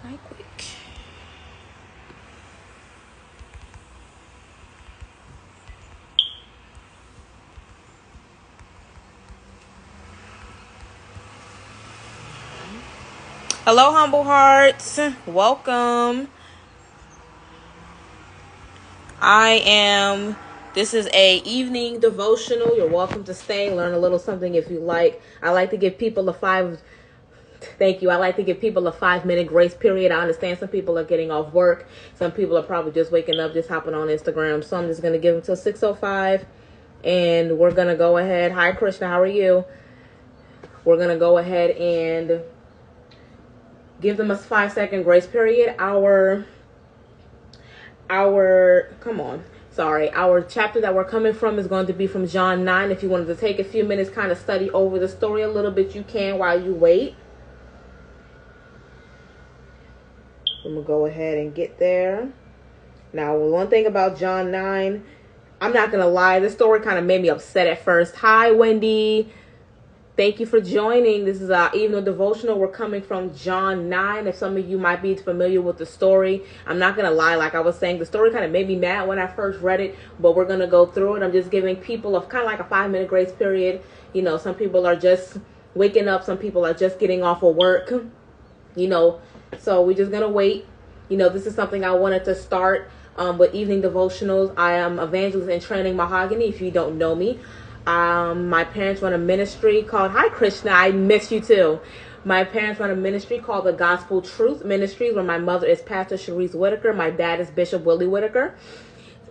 right quick. Hello, humble hearts. Welcome. This is a evening devotional. You're welcome to stay, learn a little something if you like. I like to give people thank you. I like to give people a 5-minute grace period. I understand some people are getting off work. Some people are probably just waking up, just hopping on Instagram. So I'm just going to give them till 6:05. And we're going to go ahead. Hi, Krishna. How are you? We're going to go ahead and give them a 5-second grace period. Our chapter that we're coming from is going to be from John 9. If you wanted to take a few minutes, kind of study over the story a little bit, you can while you wait. I'm going to go ahead and get there. Now, one thing about John 9, I'm not going to lie, this story kind of made me upset at first. Hi, Wendy. Thank you for joining. This is our evening devotional. We're coming from John 9. If some of you might be familiar with the story, I'm not going to lie. Like I was saying, the story kind of made me mad when I first read it, but we're going to go through it. I'm just giving people kind of like a 5-minute grace period. You know, some people are just waking up. Some people are just getting off of work, so we're just going to wait. This is something I wanted to start with evening devotionals. I am Evangelist in Training Mahogany, if you don't know me. My parents run a ministry called, hi Krishna, I miss you too. My parents run a ministry called the Gospel Truth Ministries, where my mother is Pastor Sharice Whitaker. My dad is Bishop Willie Whitaker.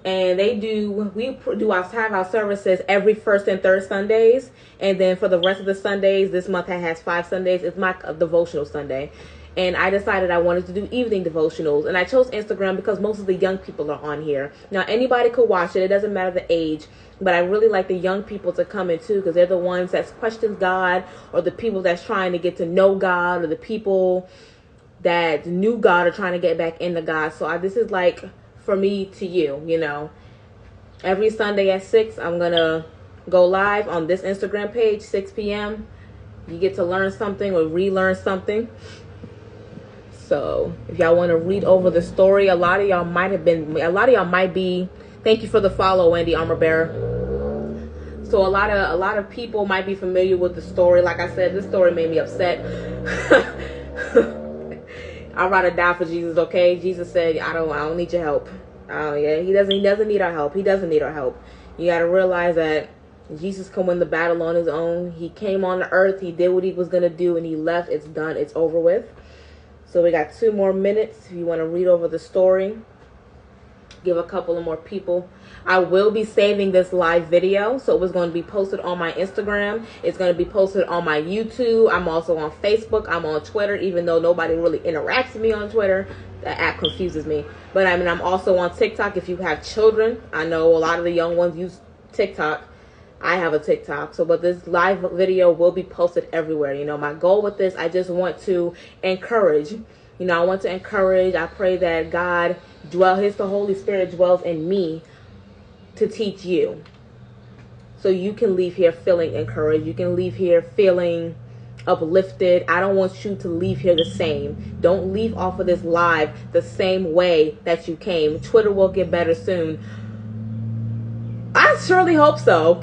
And we have our services every first and third Sundays. And then for the rest of the Sundays, this month has 5 Sundays. It's my devotional Sunday. And I decided I wanted to do evening devotionals. And I chose Instagram because most of the young people are on here. Now, anybody could watch it. It doesn't matter the age. But I really like the young people to come in too, because they're the ones that question God, or the people that's trying to get to know God, or the people that knew God are trying to get back into God. So this is like for me to you, Every Sunday at 6, I'm going to go live on this Instagram page, 6 p.m. You get to learn something or relearn something. So if y'all want to read over the story, a lot of y'all might be, thank you for the follow, Wendy Armor Bearer. So a lot of people might be familiar with the story. Like I said, this story made me upset. I'd rather die for Jesus, okay? Jesus said, I don't need your help. He doesn't need our help. He doesn't need our help. You got to realize that Jesus can win the battle on his own. He came on the earth. He did what he was going to do, and he left. It's done. It's over with. So we got 2 more minutes if you want to read over the story. Give a couple of more people. I will be saving this live video, so it's going to be posted on my Instagram. It's going to be posted on my YouTube. I'm also on Facebook. I'm on Twitter, even though nobody really interacts with me on Twitter. That app confuses me. But I'm also on TikTok. If you have children, I know a lot of the young ones use TikTok. I have a TikTok. But this live video will be posted everywhere. My goal with this, I just want to encourage. I want to encourage. I pray that God the Holy Spirit dwells in me to teach you. So you can leave here feeling encouraged. You can leave here feeling uplifted. I don't want you to leave here the same. Don't leave off of this live the same way that you came. Twitter will get better soon. I surely hope so.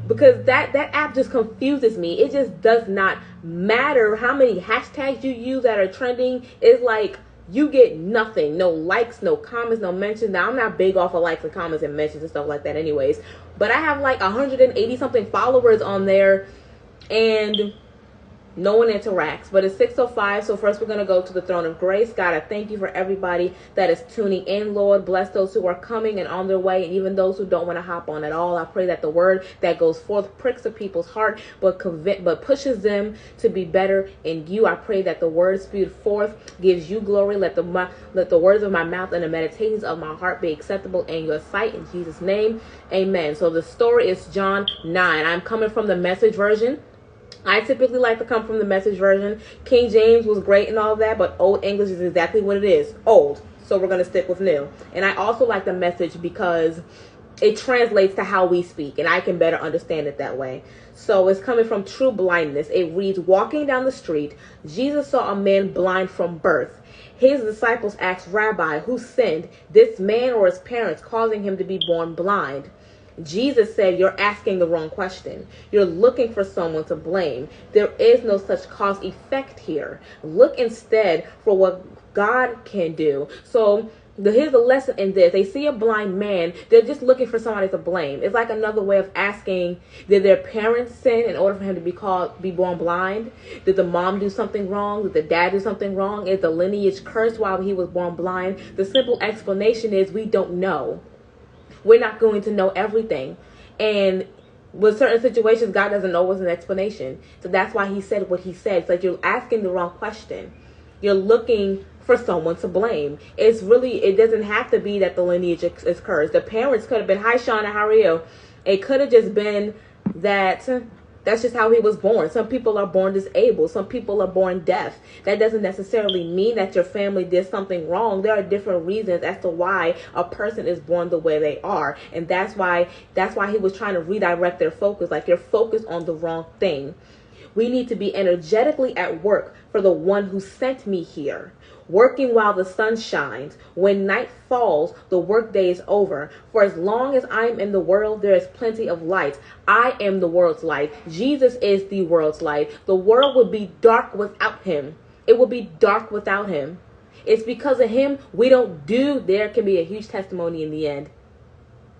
Because that app just confuses me. It just does not matter how many hashtags you use that are trending. It's like you get nothing. No likes, no comments, no mentions. Now, I'm not big off of likes and comments and mentions and stuff like that anyways. But I have like 180 something followers on there, and no one interacts. But it's 6:05, so first we're going to go to the throne of grace. God, I thank you for everybody that is tuning in, Lord. Bless those who are coming and on their way, and even those who don't want to hop on at all. I pray that the word that goes forth pricks the people's heart, but pushes them to be better in you. I pray that the word spewed forth gives you glory. Let the words of my mouth and the meditations of my heart be acceptable in your sight. In Jesus' name, amen. So the story is John 9. I'm coming from the Message version. I typically like to come from the Message version. King James was great and all of that, but Old English is exactly what it is. Old. So we're going to stick with new. And I also like the Message because it translates to how we speak, and I can better understand it that way. So it's coming from true blindness. It reads, walking down the street, Jesus saw a man blind from birth. His disciples asked, Rabbi, who sinned, this man or his parents, causing him to be born blind? Jesus said, you're asking the wrong question. You're looking for someone to blame. There is no such cause effect here. Look instead for what God can do. So here's the lesson in this. They see a blind man. They're just looking for somebody to blame. It's like another way of asking, did their parents sin in order for him to be born blind? Did the mom do something wrong? Did the dad do something wrong? Is the lineage cursed while he was born blind? The simple explanation is we don't know. We're not going to know everything. And with certain situations, God doesn't know what's an explanation. So that's why he said what he said. It's like you're asking the wrong question. You're looking for someone to blame. It doesn't have to be that the lineage is cursed. The parents could have been, hi Shauna, how are you? It could have just been that that's just how he was born. Some people are born disabled. Some people are born deaf. That doesn't necessarily mean that your family did something wrong. There are different reasons as to why a person is born the way they are. And that's why he was trying to redirect their focus. Like, you're focused on the wrong thing. We need to be energetically at work for the one who sent me here. Working while the sun shines. When night falls, the workday is over. For as long as I am in the world, there is plenty of light. I am the world's light. Jesus is the world's light. The world would be dark without him. It would be dark without him. It's because of him there can be a huge testimony in the end.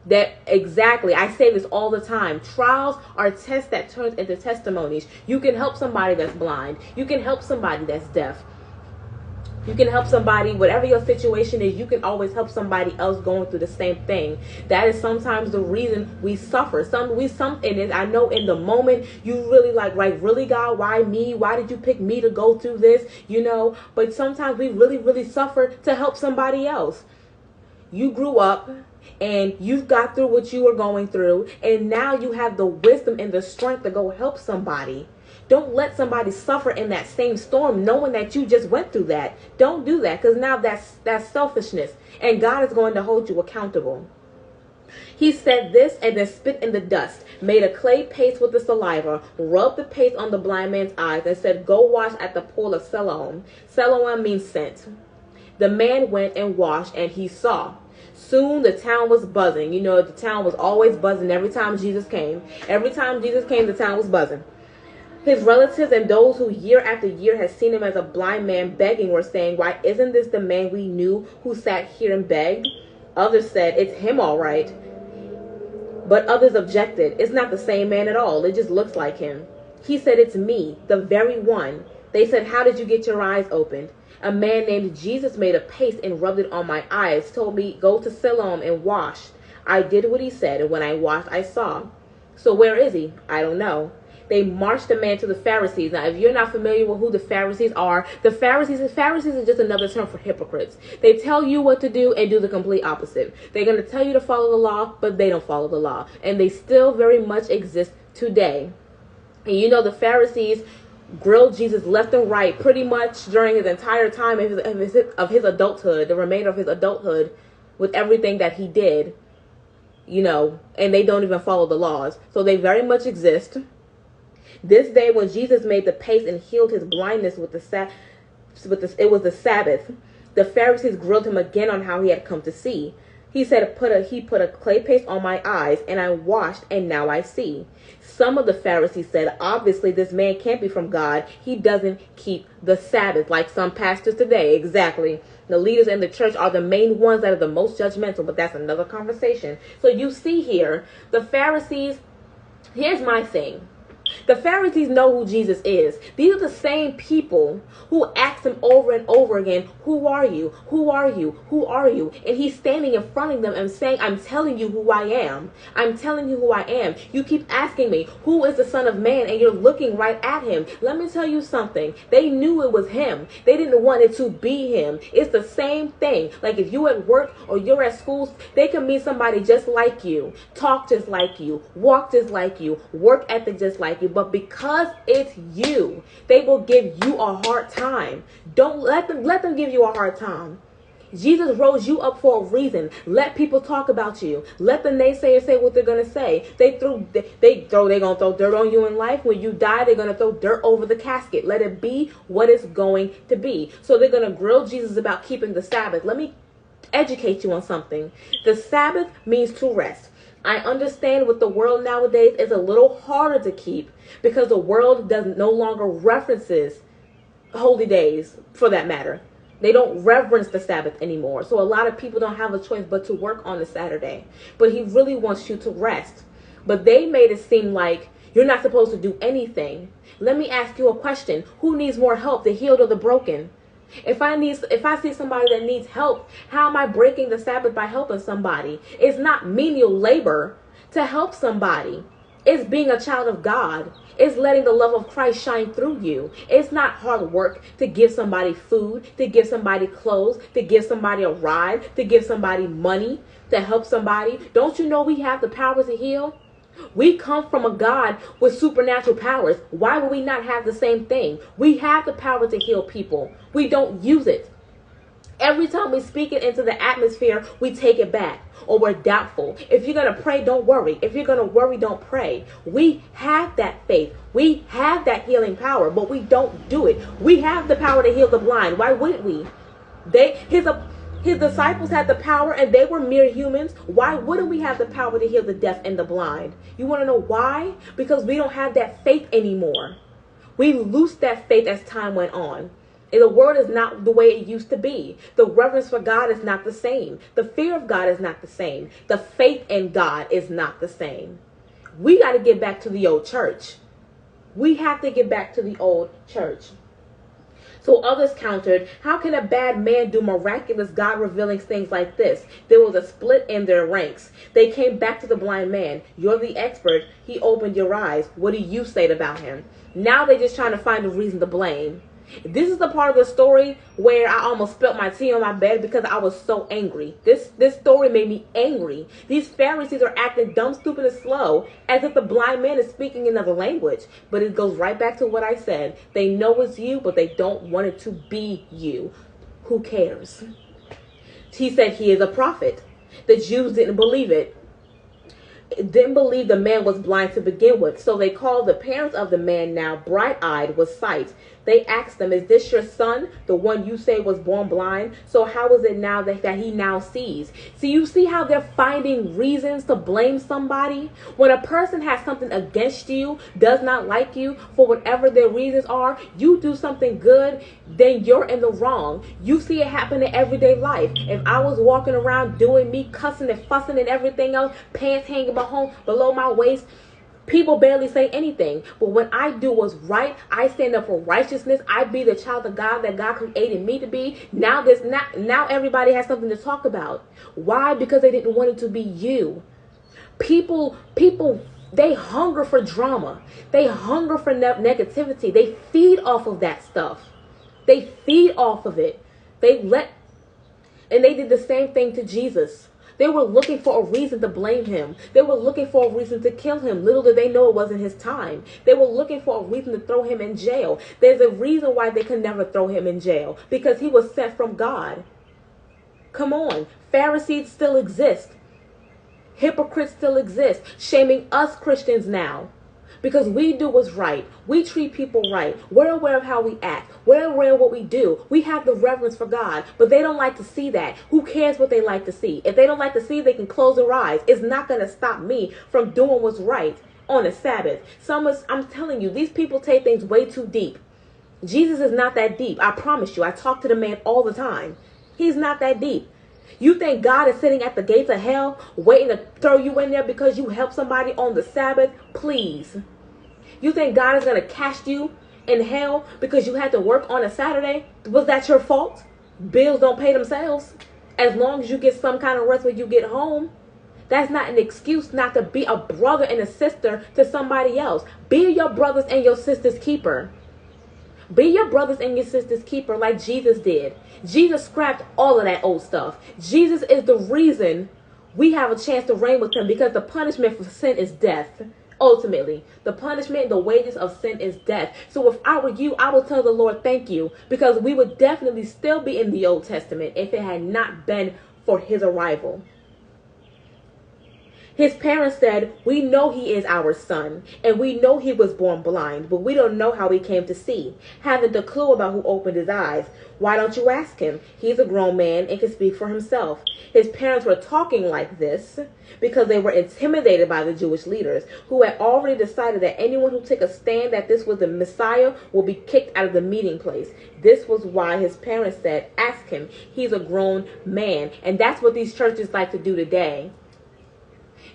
That exactly, I say this all the time. Trials are tests that turns into testimonies. You can help somebody that's blind. You can help somebody that's deaf. You can help somebody, whatever your situation is, you can always help somebody else going through the same thing. That is sometimes the reason we suffer. And I know in the moment you really like, really God, why me? Why did you pick me to go through this? But sometimes we really, really suffer to help somebody else. You grew up and you've got through what you were going through, and now you have the wisdom and the strength to go help somebody. Don't let somebody suffer in that same storm knowing that you just went through that. Don't do that, because now that's selfishness, and God is going to hold you accountable. He said this and then spit in the dust, made a clay paste with the saliva, rubbed the paste on the blind man's eyes, and said, go wash at the pool of Siloam. Siloam means sent. The man went and washed, and he saw. Soon the town was buzzing. The town was always buzzing every time Jesus came. Every time Jesus came, the town was buzzing. His relatives and those who year after year had seen him as a blind man begging were saying, why isn't this the man we knew who sat here and begged? Others said, it's him all right. But others objected, it's not the same man at all. It just looks like him. He said, it's me, the very one. They said, how did you get your eyes opened? A man named Jesus made a paste and rubbed it on my eyes, told me, go to Siloam and wash. I did what he said, and when I washed, I saw. So where is he? I don't know. They marched the man to the Pharisees. Now, if you're not familiar with who the Pharisees are, the Pharisees is just another term for hypocrites. They tell you what to do and do the complete opposite. They're going to tell you to follow the law, but they don't follow the law. And they still very much exist today. And the Pharisees grilled Jesus left and right pretty much during his entire time of his adulthood, the remainder of his adulthood, with everything that he did, and they don't even follow the laws. So they very much exist. This day when Jesus made the paste and healed his blindness it was the Sabbath, the Pharisees grilled him again on how he had come to see. He said, he put a clay paste on my eyes, and I washed, and now I see. Some of the Pharisees said, obviously this man can't be from God. He doesn't keep the Sabbath, like some pastors today. Exactly. The leaders in the church are the main ones that are the most judgmental, but that's another conversation. So you see here, the Pharisees, here's my thing. The Pharisees know who Jesus is. These are the same people who asked him over and over again, who are you? Who are you? Who are you? And he's standing in front of them and saying, I'm telling you who I am. I'm telling you who I am. You keep asking me, who is the Son of Man? And you're looking right at him. Let me tell you something. They knew it was him. They didn't want it to be him. It's the same thing. Like if you're at work or you're at school, they can meet somebody just like you, talk just like you, walk just like you, work ethic just like you. But because it's you, they will give you a hard time. Don't let them give you a hard time. Jesus rose you up for a reason. Let people talk about you. Let the naysayers say what they're gonna say. They're gonna throw dirt on you in life. When you die, they're gonna throw dirt over the casket. Let it be what it's going to be. So they're gonna grill Jesus about keeping the Sabbath. Let me educate you on something. The Sabbath means to rest. I understand with the world nowadays is a little harder to keep because the world no longer references holy days, for that matter. They don't reverence the Sabbath anymore. So a lot of people don't have a choice but to work on the Saturday. But he really wants you to rest. But they made it seem like you're not supposed to do anything. Let me ask you a question. Who needs more help, the healed or the broken? If I see somebody that needs help, how am I breaking the Sabbath by helping somebody? It's not menial labor to help somebody. It's being a child of God. It's letting the love of Christ shine through you. It's not hard work to give somebody food, to give somebody clothes, to give somebody a ride, to give somebody money, to help somebody. Don't you know we have the power to heal? We come from a God with supernatural powers. Why would we not have the same thing? We have the power to heal people. We don't use it. Every time we speak it into the atmosphere, we take it back or we're doubtful. If you're going to pray, don't worry. If you're going to worry, don't pray. We have that faith. We have that healing power, but we don't do it. We have the power to heal the blind. Why wouldn't we? His disciples had the power and they were mere humans. Why wouldn't we have the power to heal the deaf and the blind? You want to know why? Because we don't have that faith anymore. We lost that faith as time went on. And the world is not the way it used to be. The reverence for God is not the same. The fear of God is not the same. The faith in God is not the same. We got to get back to the old church. We have to get back to the old church. So others countered, how can a bad man do miraculous God-revealing things like this? There was a split in their ranks. They came back to the blind man. You're the expert. He opened your eyes. What do you say about him? Now they're just trying to find a reason to blame. This is the part of the story where I almost spilt my tea on my bed because I was so angry. This story made me angry. These Pharisees are acting dumb, stupid, and slow as if the blind man is speaking another language. But it goes right back to what I said. They know it's you, but they don't want it to be you. Who cares? He said he is a prophet. The Jews didn't believe it. Didn't believe the man was blind to begin with. So they called the parents of the man, now bright-eyed with sight. They asked them, is this your son, the one you say was born blind? So how is it now that he now sees? So you see how they're finding reasons to blame somebody? When a person has something against you, does not like you, for whatever their reasons are, you do something good, then you're in the wrong. You see it happen in everyday life. If I was walking around doing me, cussing and fussing and everything else, pants hanging below my waist, people barely say anything. But when I do what's right, I stand up for righteousness. I be the child of God that God created me to be. Now everybody has something to talk about. Why? Because they didn't want it to be you. People, they hunger for drama. They hunger for negativity. They feed off of that stuff. They feed off of it. And they did the same thing to Jesus. They were looking for a reason to blame him. They were looking for a reason to kill him. Little did they know it wasn't his time. They were looking for a reason to throw him in jail. There's a reason why they could never throw him in jail. Because he was sent from God. Come on. Pharisees still exist. Hypocrites still exist. Shaming us Christians now. Because we do what's right. We treat people right. We're aware of how we act. We're aware of what we do. We have the reverence for God. But they don't like to see that. Who cares what they like to see? If they don't like to see, they can close their eyes. It's not going to stop me from doing what's right on a Sabbath. I'm telling you, these people take things way too deep. Jesus is not that deep. I promise you. I talk to the man all the time. He's not that deep. You think God is sitting at the gates of hell waiting to throw you in there because you help somebody on the Sabbath? Please. You think God is going to cast you in hell because you had to work on a Saturday? Was that your fault? Bills don't pay themselves. As long as you get some kind of rest when you get home. That's not an excuse not to be a brother and a sister to somebody else. Be your brothers and your sisters' keeper. Be your brothers and your sisters' keeper like Jesus did. Jesus scrapped all of that old stuff. Jesus is the reason we have a chance to reign with him because the punishment for sin is death. Ultimately, the punishment, the wages of sin is death. So if I were you, I would tell the Lord, thank you, because we would definitely still be in the Old Testament if it had not been for his arrival. His parents said, we know he is our son, and we know he was born blind, but we don't know how he came to see. Haven't a clue about who opened his eyes. Why don't you ask him? He's a grown man and can speak for himself. His parents were talking like this because they were intimidated by the Jewish leaders, who had already decided that anyone who took a stand that this was the Messiah will be kicked out of the meeting place. This was why his parents said, ask him. He's a grown man. And that's what these churches like to do today.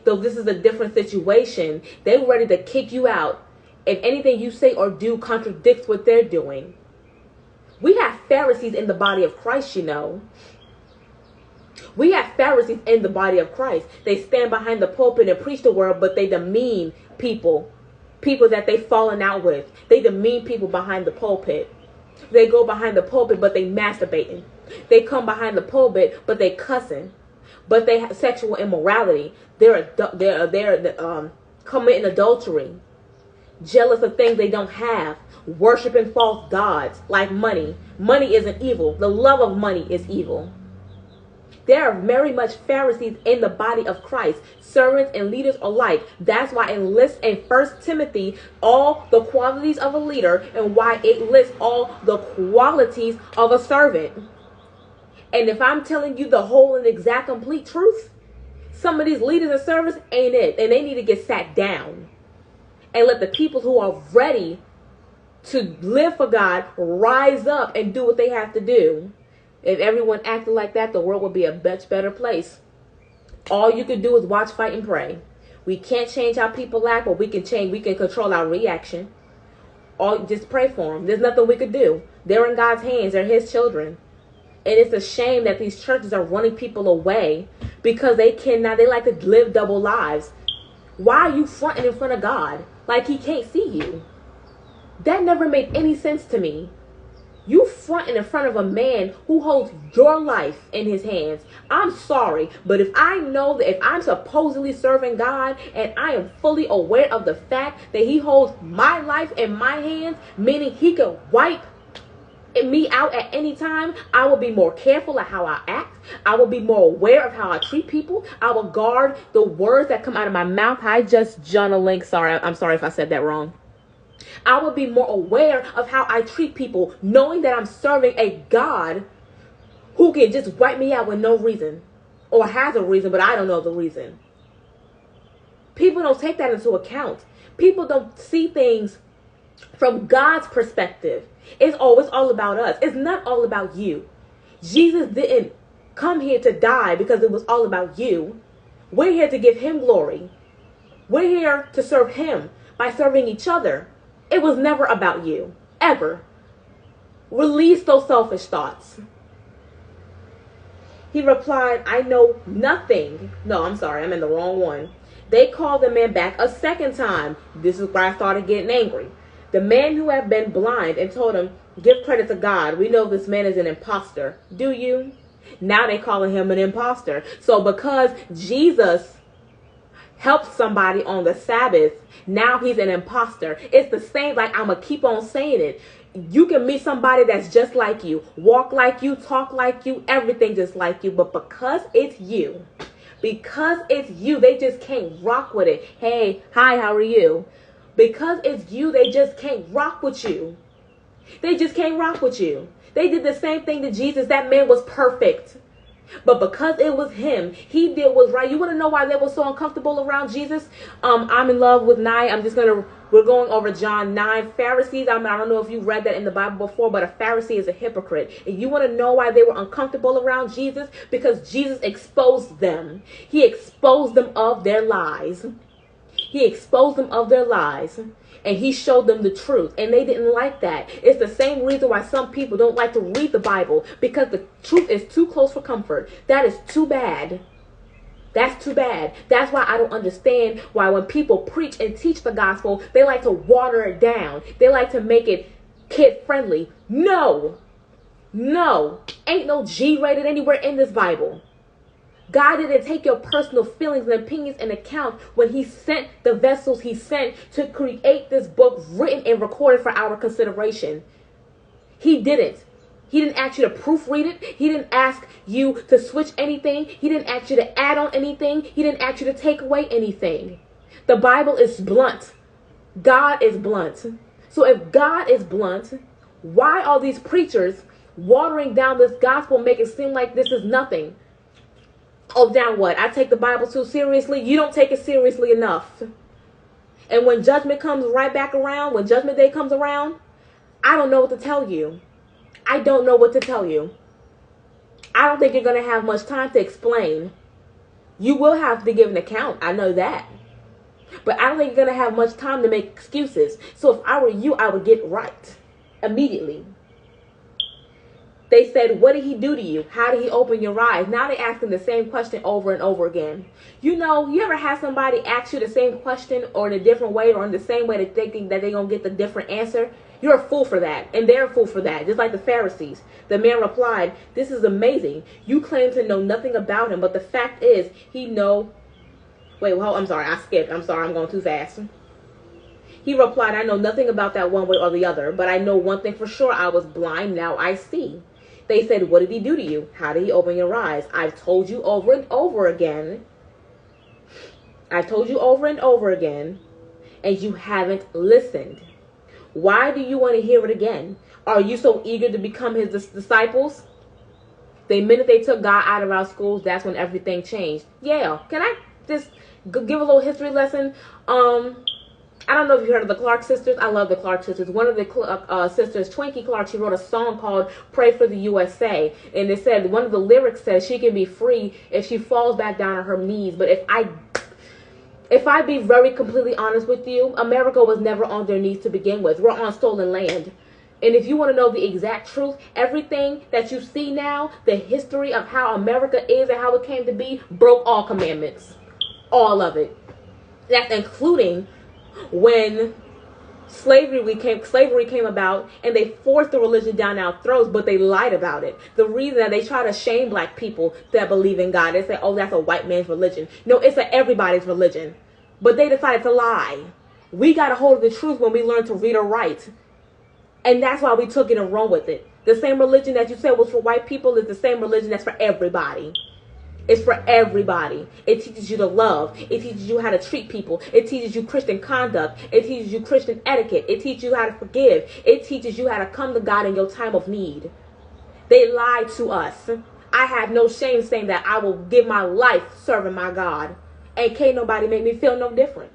Though this is a different situation, they're ready to kick you out if anything you say or do contradicts what they're doing. We have Pharisees in the body of Christ, you know. We have Pharisees in the body of Christ. They stand behind the pulpit and preach the word, but they demean people that they've fallen out with. They demean people behind the pulpit. They go behind the pulpit, but they masturbating. They come behind the pulpit, but they cussing. But they have sexual immorality. They're committing adultery, jealous of things they don't have, worshiping false gods like money. Money isn't evil. The love of money is evil. There are very much Pharisees in the body of Christ, servants and leaders alike. That's why it lists in 1 Timothy all the qualities of a leader and why it lists all the qualities of a servant. And if I'm telling you the whole and exact complete truth, some of these leaders and servants ain't it. And they need to get sat down. And let the people who are ready to live for God rise up and do what they have to do. If everyone acted like that, the world would be a much better place. All you can do is watch, fight, and pray. We can't change how people act, but we can control our reaction. Just pray for them. There's nothing we could do. They're in God's hands. They're his children. And it's a shame that these churches are running people away because they like to live double lives. Why are you fronting in front of God like he can't see you? That never made any sense to me. You fronting in front of a man who holds your life in his hands. I'm sorry, but if I know that if I'm supposedly serving God and I am fully aware of the fact that he holds my life in my hands, meaning he can wipe me out at any time, I will be more careful of how I act. I will be more aware of how I treat people. I will guard the words that come out of my mouth. Hi, just journaling. I'm sorry if I said that wrong. I will be more aware of how I treat people, knowing that I'm serving a God who can just wipe me out with no reason, or has a reason, but I don't know the reason. People don't take that into account. People don't see things from God's perspective. It's always all about us. It's not all about you. Jesus didn't come here to die because it was all about you. We're here to give him glory. We're here to serve him by serving each other. It was never about you, ever. Release those selfish thoughts. He replied, I know nothing. No, I'm sorry, I'm in the wrong one. They called the man back a second time. This is where I started getting angry. The man who had been blind and told him, give credit to God. We know this man is an imposter. Do you? Now they calling him an imposter. So because Jesus helped somebody on the Sabbath, now he's an imposter. It's the same, like I'm going to keep on saying it. You can meet somebody that's just like you, walk like you, talk like you, everything just like you. But because it's you, they just can't rock with it. Hey, hi, how are you? Because it's you, they just can't rock with you. They just can't rock with you. They did the same thing to Jesus. That man was perfect. But because it was him, he did what's right. You want to know why they were so uncomfortable around Jesus? I'm in love with Nye. We're going over John 9. Pharisees, I don't know if you read that in the Bible before, but a Pharisee is a hypocrite. And you want to know why they were uncomfortable around Jesus? Because Jesus exposed them. He exposed them of their lies. He exposed them of their lies, and he showed them the truth, and they didn't like that. It's the same reason why some people don't like to read the Bible, because the truth is too close for comfort. That is too bad. That's too bad. That's why I don't understand why when people preach and teach the gospel, they like to water it down. They like to make it kid-friendly. No. Ain't no G-rated anywhere in this Bible. God didn't take your personal feelings and opinions into account when he sent the vessels he sent to create this book written and recorded for our consideration. He didn't. He didn't ask you to proofread it. He didn't ask you to switch anything. He didn't ask you to add on anything. He didn't ask you to take away anything. The Bible is blunt. God is blunt. So if God is blunt, why are these preachers watering down this gospel, make it seem like this is nothing? Oh, down what? I take the Bible too seriously? You don't take it seriously enough. And when judgment comes right back around, when judgment day comes around, I don't know what to tell you. I don't know what to tell you. I don't think you're going to have much time to explain. You will have to give an account. I know that. But I don't think you're going to have much time to make excuses. So if I were you, I would get right immediately. They said, what did he do to you? How did he open your eyes? Now they're asking the same question over and over again. You know, you ever have somebody ask you the same question or in a different way or in the same way that they think that they're going to get the different answer? You're a fool for that. And they're a fool for that. Just like the Pharisees. The man replied, this is amazing. You claim to know nothing about him, but the fact is he know. Wait, well, I'm sorry. I skipped. I'm sorry. I'm going too fast. He replied, I know nothing about that one way or the other, but I know one thing for sure. I was blind. Now I see. They said, what did he do to you? How did he open your eyes? I've told you over and over again. I've told you over and over again, and you haven't listened. Why do you want to hear it again? Are you so eager to become his disciples? The minute they took God out of our schools, that's when everything changed. Yeah. Can I just give a little history lesson? I don't know if you heard of the Clark sisters. I love the Clark sisters. One of the sisters, Twinkie Clark, she wrote a song called Pray for the USA. And it said, one of the lyrics says she can be free if she falls back down on her knees. But if I be very completely honest with you, America was never on their knees to begin with. We're on stolen land. And if you want to know the exact truth, everything that you see now, the history of how America is and how it came to be, broke all commandments. All of it. That's including when slavery came about and they forced the religion down our throats, but they lied about it. The reason that they try to shame black people that believe in God, they say, oh, that's a white man's religion. No, it's everybody's religion. But they decided to lie. We got a hold of the truth when we learned to read or write. And that's why we took it and run with it. The same religion that you said was for white people is the same religion that's for everybody. It's for everybody. It teaches you to love. It teaches you how to treat people. It teaches you Christian conduct. It teaches you Christian etiquette. It teaches you how to forgive. It teaches you how to come to God in your time of need. They lied to us. I have no shame saying that I will give my life serving my God. And can't nobody make me feel no different.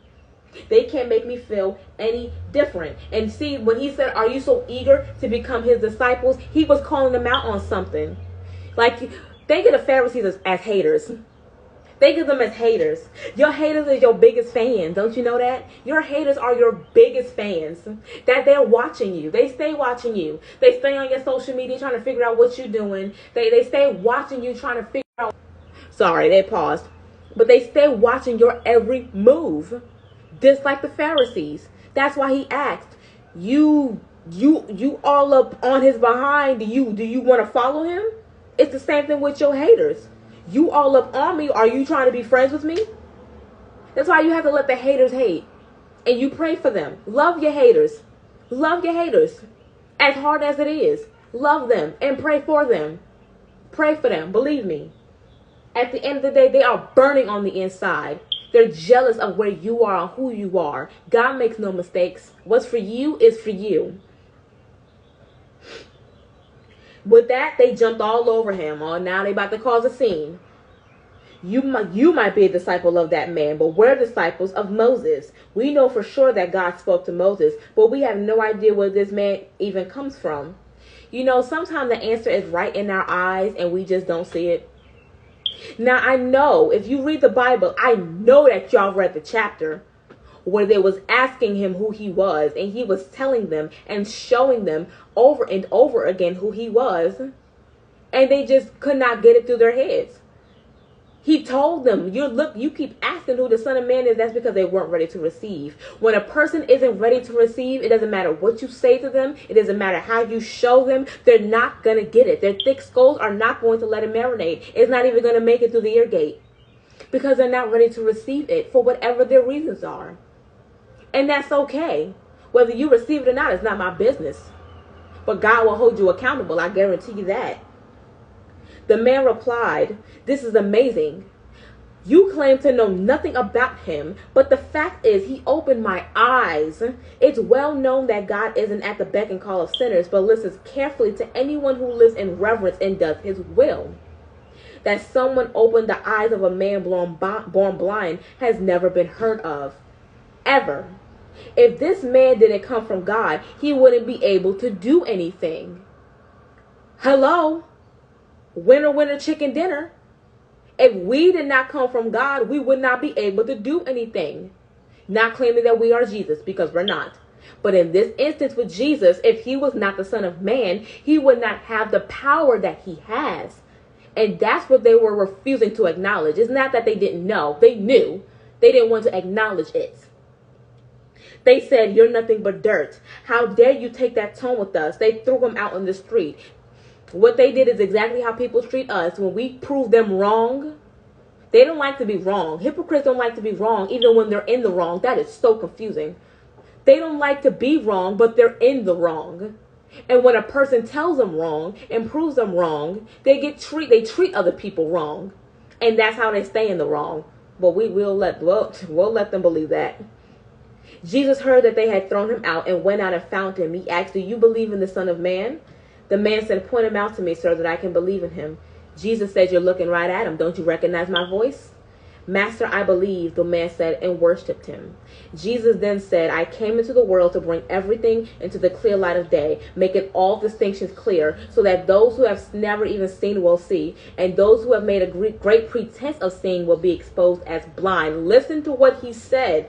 They can't make me feel any different. And see, when he said, are you so eager to become his disciples? He was calling them out on something. Like, think of the Pharisees as haters. Think of them as haters. Your haters are your biggest fans. Don't you know that? Your haters are your biggest fans. That they're watching you. They stay watching you. They stay on your social media trying to figure out what you're doing. They stay watching you trying to figure out. Sorry, they paused. But they stay watching your every move. Just like the Pharisees. That's why he asked, you all up on his behind. Do you want to follow him? It's the same thing with your haters. You all up on me. Are you trying to be friends with me? That's why you have to let the haters hate. And you pray for them. Love your haters. Love your haters. As hard as it is. Love them and pray for them. Pray for them. Believe me. At the end of the day, they are burning on the inside. They're jealous of where you are and who you are. God makes no mistakes. What's for you is for you. With that, they jumped all over him. Oh, now they about to cause a scene. You might be a disciple of that man, but we're disciples of Moses. We know for sure that God spoke to Moses, but we have no idea where this man even comes from. You know, sometimes the answer is right in our eyes and we just don't see it. Now, I know if you read the Bible, I know that y'all read the chapter where they was asking him who he was, and he was telling them and showing them over and over again who he was, and they just could not get it through their heads. He told them, you keep asking who the Son of Man is. That's because they weren't ready to receive. When a person isn't ready to receive, it doesn't matter what you say to them. It doesn't matter how you show them. They're not going to get it. Their thick skulls are not going to let it marinate. It's not even going to make it through the ear gate because they're not ready to receive it for whatever their reasons are. And that's okay. Whether you receive it or not, it's not my business. But God will hold you accountable. I guarantee you that. The man replied, "This is amazing. You claim to know nothing about him, but the fact is he opened my eyes. It's well known that God isn't at the beck and call of sinners, but listens carefully to anyone who lives in reverence and does his will. That someone opened the eyes of a man born blind has never been heard of. Ever. If this man didn't come from God, he wouldn't be able to do anything." Hello? Winner, winner, chicken dinner. If we did not come from God, we would not be able to do anything. Not claiming that we are Jesus, because we're not. But in this instance with Jesus, if he was not the Son of Man, he would not have the power that he has. And that's what they were refusing to acknowledge. It's not that they didn't know. They knew. They didn't want to acknowledge it. They said, "You're nothing but dirt. How dare you take that tone with us?" They threw him out on the street. What they did is exactly how people treat us. When we prove them wrong, they don't like to be wrong. Hypocrites don't like to be wrong, even when they're in the wrong. That is so confusing. They don't like to be wrong, but they're in the wrong. And when a person tells them wrong and proves them wrong, they treat other people wrong. And that's how they stay in the wrong. But we'll let them believe that. Jesus heard that they had thrown him out and went out and found him. He asked, "Do you believe in the Son of Man?" The man said, "Point him out to me, sir, that I can believe in him." Jesus said, "You're looking right at him. Don't you recognize my voice?" "Master, I believe," the man said, and worshipped him. Jesus then said, "I came into the world to bring everything into the clear light of day, making all distinctions clear, so that those who have never even seen will see, and those who have made a great pretense of seeing will be exposed as blind." Listen to what he said.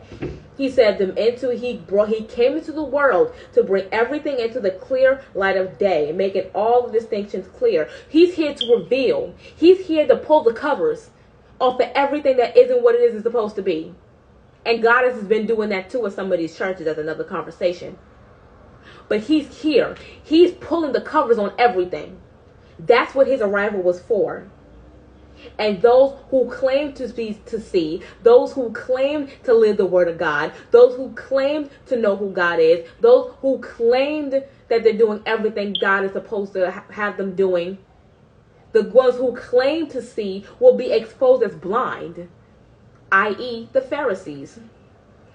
He said he came into the world to bring everything into the clear light of day, making all the distinctions clear. He's here to reveal. He's here to pull the covers off of everything that isn't what it is supposed to be. And God has been doing that too with some of these churches. That's another conversation. But he's here. He's pulling the covers on everything. That's what his arrival was for. And those who claim to see, those who claim to live the word of God, those who claim to know who God is, those who claimed that they're doing everything God is supposed to have them doing, the ones who claim to see will be exposed as blind, i.e. the Pharisees.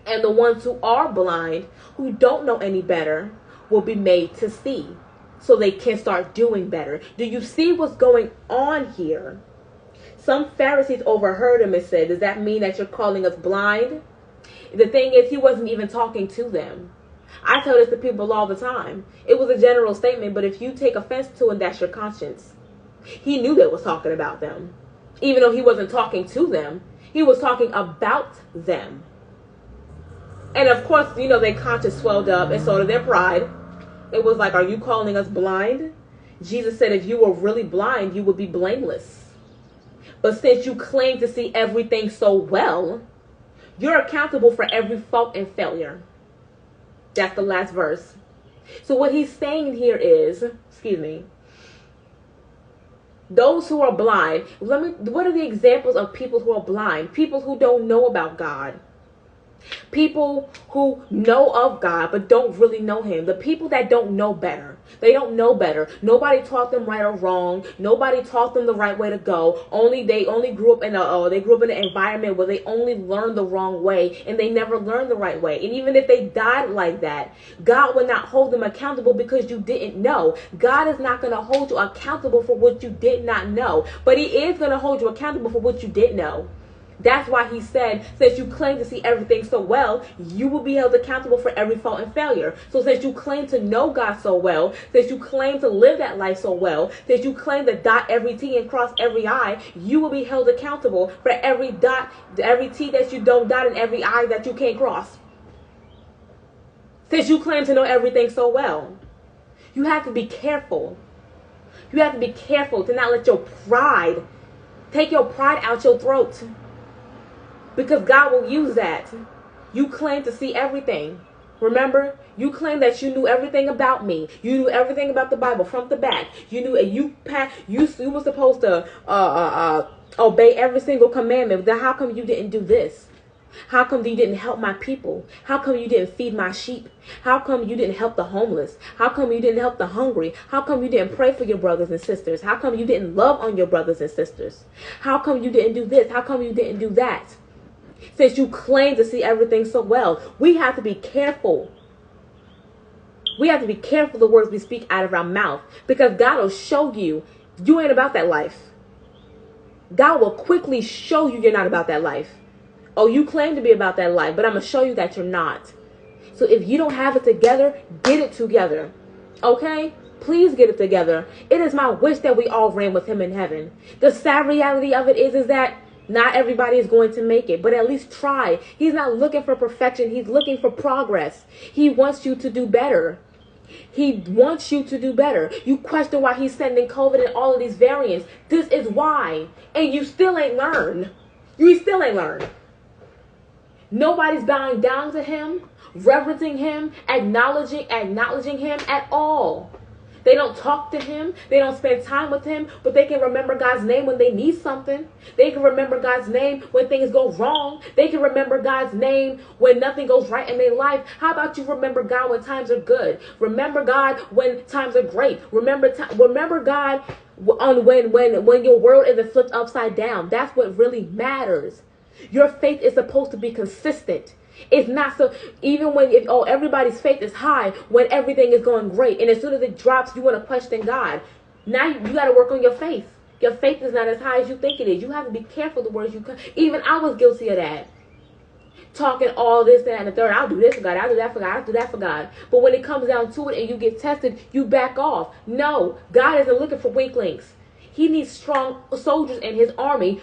And the ones who are blind, who don't know any better, will be made to see so they can start doing better. Do you see what's going on here? Some Pharisees overheard him and said, "Does that mean that you're calling us blind?" The thing is, he wasn't even talking to them. I tell this to people all the time. It was a general statement, but if you take offense to it, that's your conscience. He knew that was talking about them. Even though he wasn't talking to them, he was talking about them. And of course, their conscience swelled up, and so did their pride. It was like, "Are you calling us blind?" Jesus said, "If you were really blind, you would be blameless. But since you claim to see everything so well, you're accountable for every fault and failure." That's the last verse. So what he's saying here is, those who are blind, what are the examples of people who are blind? People who don't know about God. People who know of God but don't really know him. The people that don't know better. They don't know better. Nobody taught them right or wrong. Nobody taught them the right way to go. They grew up in an environment where they only learned the wrong way and they never learned the right way. And even if they died like that, God would not hold them accountable because you didn't know. God is not going to hold you accountable for what you did not know, but he is going to hold you accountable for what you did know. That's why he said, since you claim to see everything so well, you will be held accountable for every fault and failure. So since you claim to know God so well, since you claim to live that life so well, since you claim to dot every T and cross every I, you will be held accountable for every dot, every T that you don't dot and every I that you can't cross. Since you claim to know everything so well, you have to be careful. You have to be careful to not let your pride Take your pride out your throat. Because God will use that. You claim to see everything. Remember, you claim that you knew everything about me. You knew everything about the Bible from the back. You knew, and you were supposed to obey every single commandment. Then how come you didn't do this? How come you didn't help my people? How come you didn't feed my sheep? How come you didn't help the homeless? How come you didn't help the hungry? How come you didn't pray for your brothers and sisters? How come you didn't love on your brothers and sisters? How come you didn't do this? How come you didn't do that? Since you claim to see everything so well, we have to be careful. We have to be careful the words we speak out of our mouth, because God will show you ain't about that life. God will quickly show you you're not about that life. Oh, you claim to be about that life, but I'm going to show you that you're not. So if you don't have it together, get it together. Okay? Please get it together. It is my wish that we all reign with him in heaven. The sad reality of it is that not everybody is going to make it, but at least try. He's not looking for perfection. He's looking for progress. He wants you to do better. He wants you to do better. You question why he's sending COVID and all of these variants. This is why. And you still ain't learned. You still ain't learned. Nobody's bowing down to him, reverencing him, acknowledging him at all. They don't talk to him. They don't spend time with him, but they can remember God's name when they need something. They can remember God's name when things go wrong. They can remember God's name when nothing goes right in their life. How about you remember God when times are good? Remember God when times are great. Remember God when your world isn't flipped upside down. That's what really matters. Your faith is supposed to be consistent. It's not so, even when everybody's faith is high when everything is going great, and as soon as it drops, you want to question God. Now you got to work on your faith. Your faith is not as high as you think it is. You have to be careful the words you come. Even I was guilty of that. Talking all this, that, and the third. I'll do this for God. I'll do that for God. I'll do that for God. But when it comes down to it and you get tested, you back off. No, God isn't looking for weaklings. He needs strong soldiers in his army,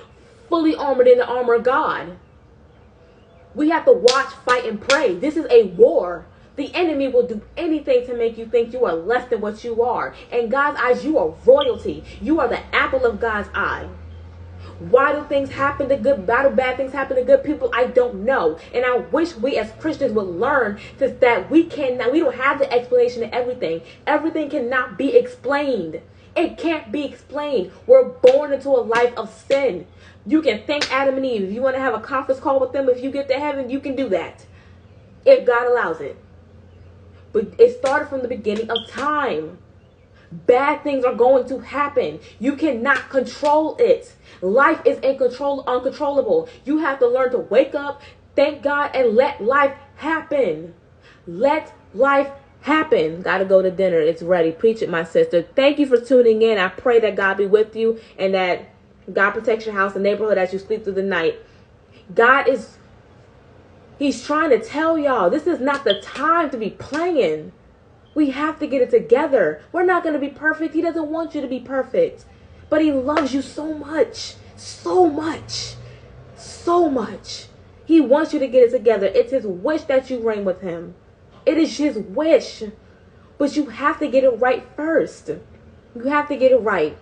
fully armored in the armor of God. We have to watch, fight, and pray. This is a war. The enemy will do anything to make you think you are less than what you are. In God's eyes, you are royalty. You are the apple of God's eye. Why do things happen to good? Why do bad things happen to good people? I don't know. And I wish we as Christians would learn that we don't have the explanation to everything. Everything cannot be explained. It can't be explained. We're born into a life of sin. You can thank Adam and Eve. If you want to have a conference call with them, if you get to heaven, you can do that. If God allows it. But it started from the beginning of time. Bad things are going to happen. You cannot control it. Life is uncontrollable. You have to learn to wake up, thank God, and let life happen. Let life happen. Gotta go to dinner. It's ready. Preach it, my sister. Thank you for tuning in. I pray that God be with you and that God protects your house and neighborhood as you sleep through the night. He's trying to tell y'all, this is not the time to be playing. We have to get it together. We're not going to be perfect. He doesn't want you to be perfect. But he loves you so much. So much. So much. He wants you to get it together. It's his wish that you reign with him. It is his wish. But you have to get it right first. You have to get it right.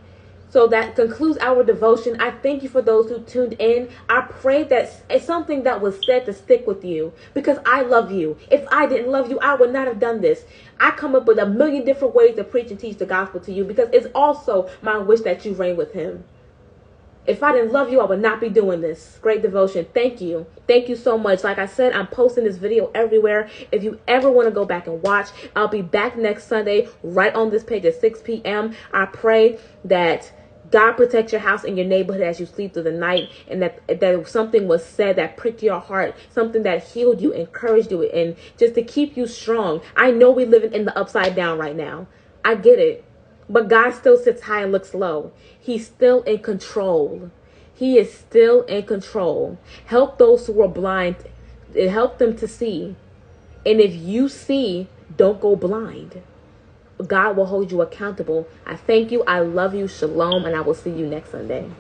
So that concludes our devotion. I thank you for those who tuned in. I pray that it's something that was said to stick with you, because I love you. If I didn't love you, I would not have done this. I come up with a million different ways to preach and teach the gospel to you, because it's also my wish that you reign with him. If I didn't love you, I would not be doing this. Great devotion. Thank you. Thank you so much. Like I said, I'm posting this video everywhere. If you ever want to go back and watch, I'll be back next Sunday right on this page at 6 p.m. I pray that God protects your house and your neighborhood as you sleep through the night, and that something was said that pricked your heart, something that healed you, encouraged you, and just to keep you strong. I know we're living in the upside down right now. I get it. But God still sits high and looks low. He's still in control. He is still in control. Help those who are blind. Help them to see. And if you see, don't go blind. God will hold you accountable. I thank you. I love you. Shalom. And I will see you next Sunday.